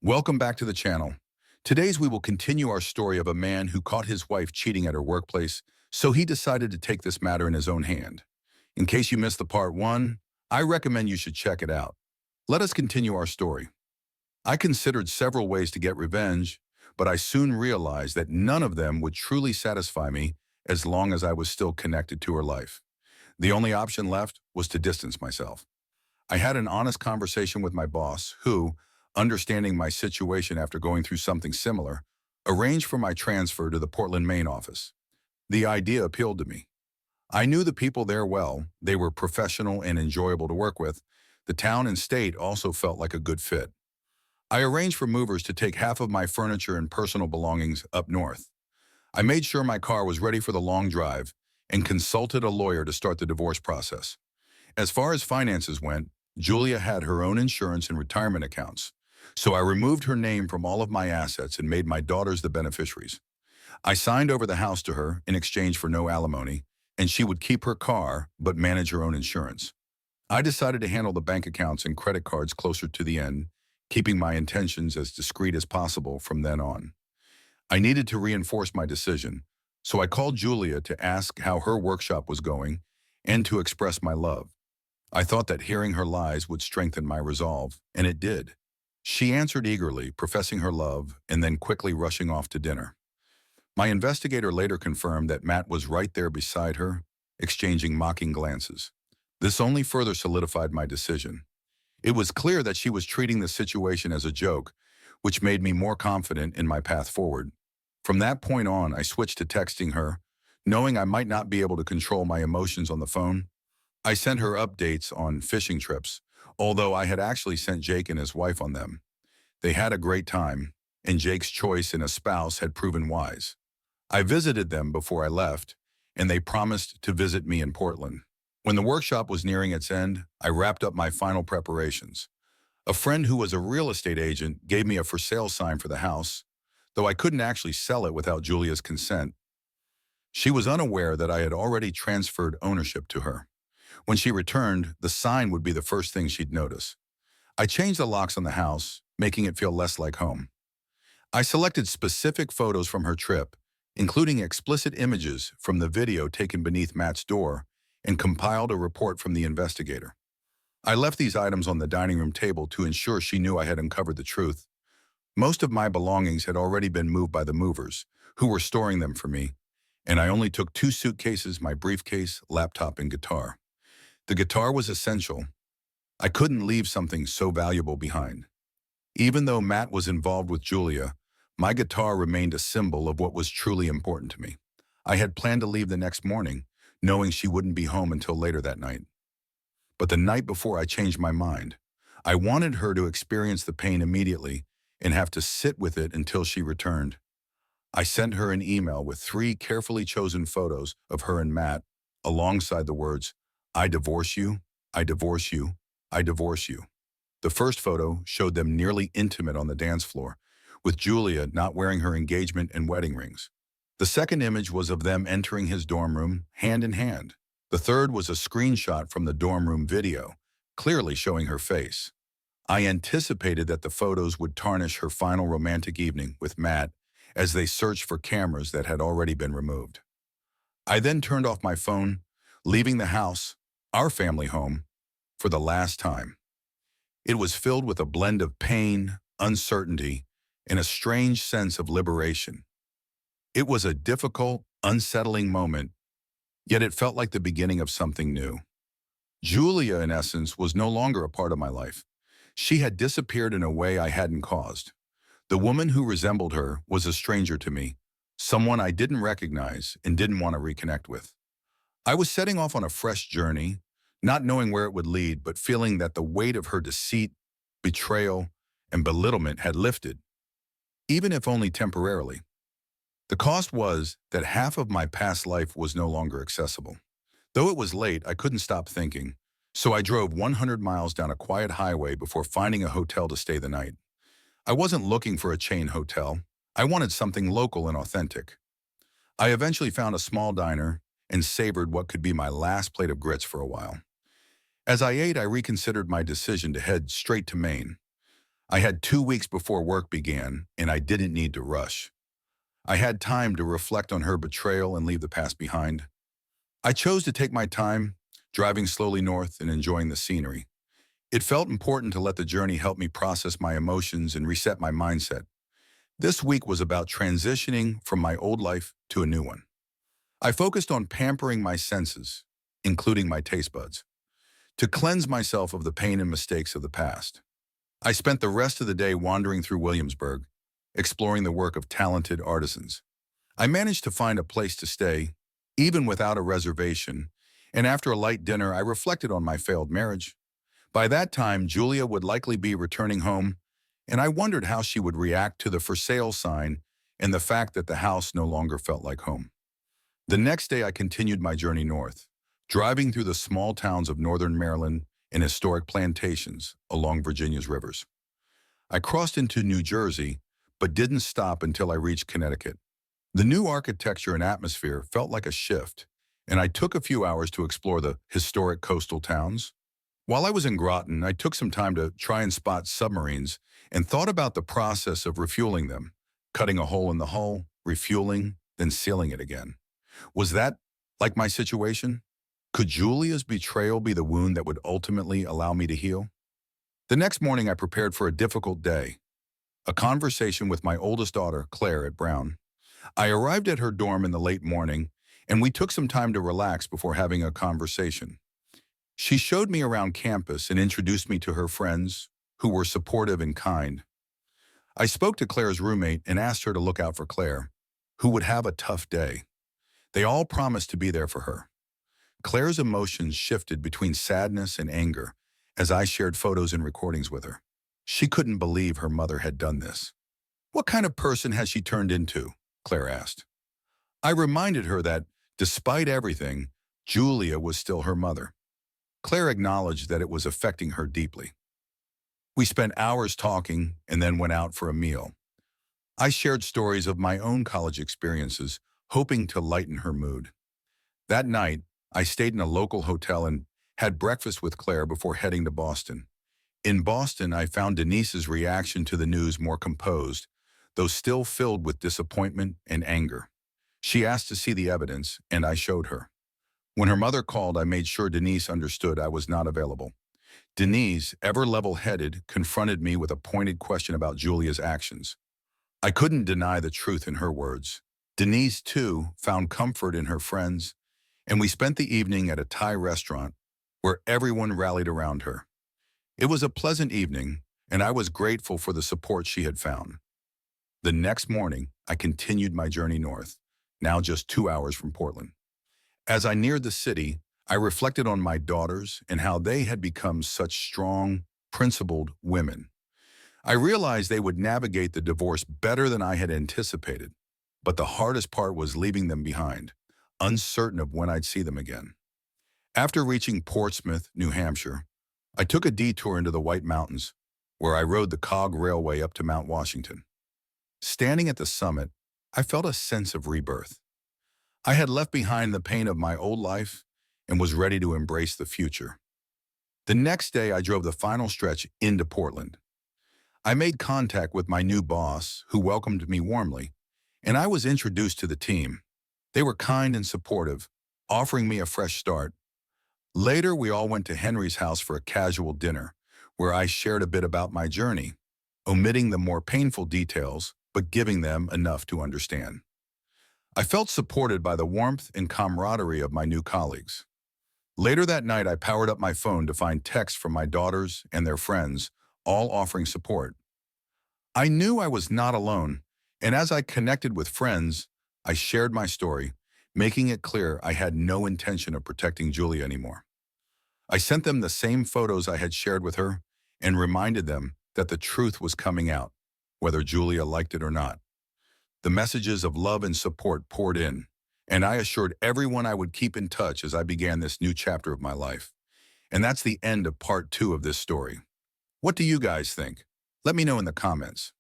Welcome back to the channel. Today's we will continue our story of a man who caught his wife cheating at her workplace, so he decided to take this matter in his own hand. In case you missed the part one, I recommend you should check it out. Let us continue our story. I considered several ways to get revenge, but I soon realized that none of them would truly satisfy me as long as I was still connected to her life. The only option left was to distance myself. I had an honest conversation with my boss, who, understanding my situation after going through something similar, arranged for my transfer to the Portland, Maine office. The idea appealed to me. I knew the people there well, they were professional and enjoyable to work with. The town and state also felt like a good fit. I arranged for movers to take half of my furniture and personal belongings up north. I made sure my car was ready for the long drive and consulted a lawyer to start the divorce process. As far as finances went, Julia had her own insurance and retirement accounts, so I removed her name from all of my assets and made my daughters the beneficiaries. I signed over the house to her in exchange for no alimony, and she would keep her car but manage her own insurance. I decided to handle the bank accounts and credit cards closer to the end, keeping my intentions as discreet as possible from then on. I needed to reinforce my decision, so I called Julia to ask how her workshop was going and to express my love. I thought that hearing her lies would strengthen my resolve, and it did. She answered eagerly, professing her love, and then quickly rushing off to dinner. My investigator later confirmed that Matt was right there beside her, exchanging mocking glances. This only further solidified my decision. It was clear that she was treating the situation as a joke, which made me more confident in my path forward. From that point on, I switched to texting her, knowing I might not be able to control my emotions on the phone. I sent her updates on fishing trips, although I had actually sent Jake and his wife on them. They had a great time, and Jake's choice in a spouse had proven wise. I visited them before I left, and they promised to visit me in Portland. When the workshop was nearing its end, I wrapped up my final preparations. A friend who was a real estate agent gave me a for sale sign for the house, though I couldn't actually sell it without Julia's consent. She was unaware that I had already transferred ownership to her. When she returned, the sign would be the first thing she'd notice. I changed the locks on the house, making it feel less like home. I selected specific photos from her trip, including explicit images from the video taken beneath Matt's door, and compiled a report from the investigator. I left these items on the dining room table to ensure she knew I had uncovered the truth. Most of my belongings had already been moved by the movers, who were storing them for me, and I only took 2 suitcases, my briefcase, laptop, and guitar. The guitar was essential. I couldn't leave something so valuable behind. Even though Matt was involved with Julia, my guitar remained a symbol of what was truly important to me. I had planned to leave the next morning, knowing she wouldn't be home until later that night. But the night before I changed my mind. I wanted her to experience the pain immediately and have to sit with it until she returned. I sent her an email with 3 carefully chosen photos of her and Matt, alongside the words, "I divorce you, I divorce you, I divorce you." The first photo showed them nearly intimate on the dance floor, with Julia not wearing her engagement and wedding rings. The second image was of them entering his dorm room, hand in hand. The third was a screenshot from the dorm room video, clearly showing her face. I anticipated that the photos would tarnish her final romantic evening with Matt as they searched for cameras that had already been removed. I then turned off my phone, leaving the house, our family home, for the last time. It was filled with a blend of pain, uncertainty, and a strange sense of liberation. It was a difficult, unsettling moment, yet it felt like the beginning of something new. Julia, in essence, was no longer a part of my life. She had disappeared in a way I hadn't caused. The woman who resembled her was a stranger to me, someone I didn't recognize and didn't want to reconnect with. I was setting off on a fresh journey, not knowing where it would lead, but feeling that the weight of her deceit, betrayal, and belittlement had lifted, even if only temporarily. The cost was that half of my past life was no longer accessible. Though it was late, I couldn't stop thinking, so I drove 100 miles down a quiet highway before finding a hotel to stay the night. I wasn't looking for a chain hotel. I wanted something local and authentic. I eventually found a small diner and savored what could be my last plate of grits for a while. As I ate, I reconsidered my decision to head straight to Maine. I had 2 weeks before work began, and I didn't need to rush. I had time to reflect on her betrayal and leave the past behind. I chose to take my time, driving slowly north and enjoying the scenery. It felt important to let the journey help me process my emotions and reset my mindset. This week was about transitioning from my old life to a new one. I focused on pampering my senses, including my taste buds, to cleanse myself of the pain and mistakes of the past. I spent the rest of the day wandering through Williamsburg, exploring the work of talented artisans. I managed to find a place to stay, even without a reservation, and after a light dinner, I reflected on my failed marriage. By that time, Julia would likely be returning home, and I wondered how she would react to the for sale sign and the fact that the house no longer felt like home. The next day, I continued my journey north, driving through the small towns of northern Maryland and historic plantations along Virginia's rivers. I crossed into New Jersey, but didn't stop until I reached Connecticut. The new architecture and atmosphere felt like a shift, and I took a few hours to explore the historic coastal towns. While I was in Groton, I took some time to try and spot submarines and thought about the process of refueling them, cutting a hole in the hull, refueling, then sealing it again. Was that like my situation? Could Julia's betrayal be the wound that would ultimately allow me to heal? The next morning, I prepared for a difficult day, a conversation with my oldest daughter, Claire, at Brown. I arrived at her dorm in the late morning, and we took some time to relax before having a conversation. She showed me around campus and introduced me to her friends, who were supportive and kind. I spoke to Claire's roommate and asked her to look out for Claire, who would have a tough day. They all promised to be there for her. Claire's emotions shifted between sadness and anger as I shared photos and recordings with her. She couldn't believe her mother had done this. "What kind of person has she turned into?" Claire asked. I reminded her that, despite everything, Julia was still her mother. Claire acknowledged that it was affecting her deeply. We spent hours talking and then went out for a meal. I shared stories of my own college experiences, hoping to lighten her mood. That night, I stayed in a local hotel and had breakfast with Claire before heading to Boston. In Boston, I found Denise's reaction to the news more composed, though still filled with disappointment and anger. She asked to see the evidence, and I showed her. When her mother called, I made sure Denise understood I was not available. Denise, ever level-headed, confronted me with a pointed question about Julia's actions. I couldn't deny the truth in her words. Denise, too, found comfort in her friends, and we spent the evening at a Thai restaurant where everyone rallied around her. It was a pleasant evening, and I was grateful for the support she had found. The next morning, I continued my journey north, now just 2 hours from Portland. As I neared the city, I reflected on my daughters and how they had become such strong, principled women. I realized they would navigate the divorce better than I had anticipated, but the hardest part was leaving them behind, uncertain of when I'd see them again. After reaching Portsmouth, New Hampshire, I took a detour into the White Mountains, where I rode the Cog Railway up to Mount Washington. Standing at the summit, I felt a sense of rebirth. I had left behind the pain of my old life and was ready to embrace the future. The next day, I drove the final stretch into Portland. I made contact with my new boss, who welcomed me warmly, and I was introduced to the team. They were kind and supportive, offering me a fresh start. Later, we all went to Henry's house for a casual dinner, where I shared a bit about my journey, omitting the more painful details, but giving them enough to understand. I felt supported by the warmth and camaraderie of my new colleagues. Later that night, I powered up my phone to find texts from my daughters and their friends, all offering support. I knew I was not alone, and as I connected with friends, I shared my story, making it clear I had no intention of protecting Julia anymore. I sent them the same photos I had shared with her and reminded them that the truth was coming out, whether Julia liked it or not. The messages of love and support poured in, and I assured everyone I would keep in touch as I began this new chapter of my life. And that's the end of part 2 of this story. What do you guys think? Let me know in the comments.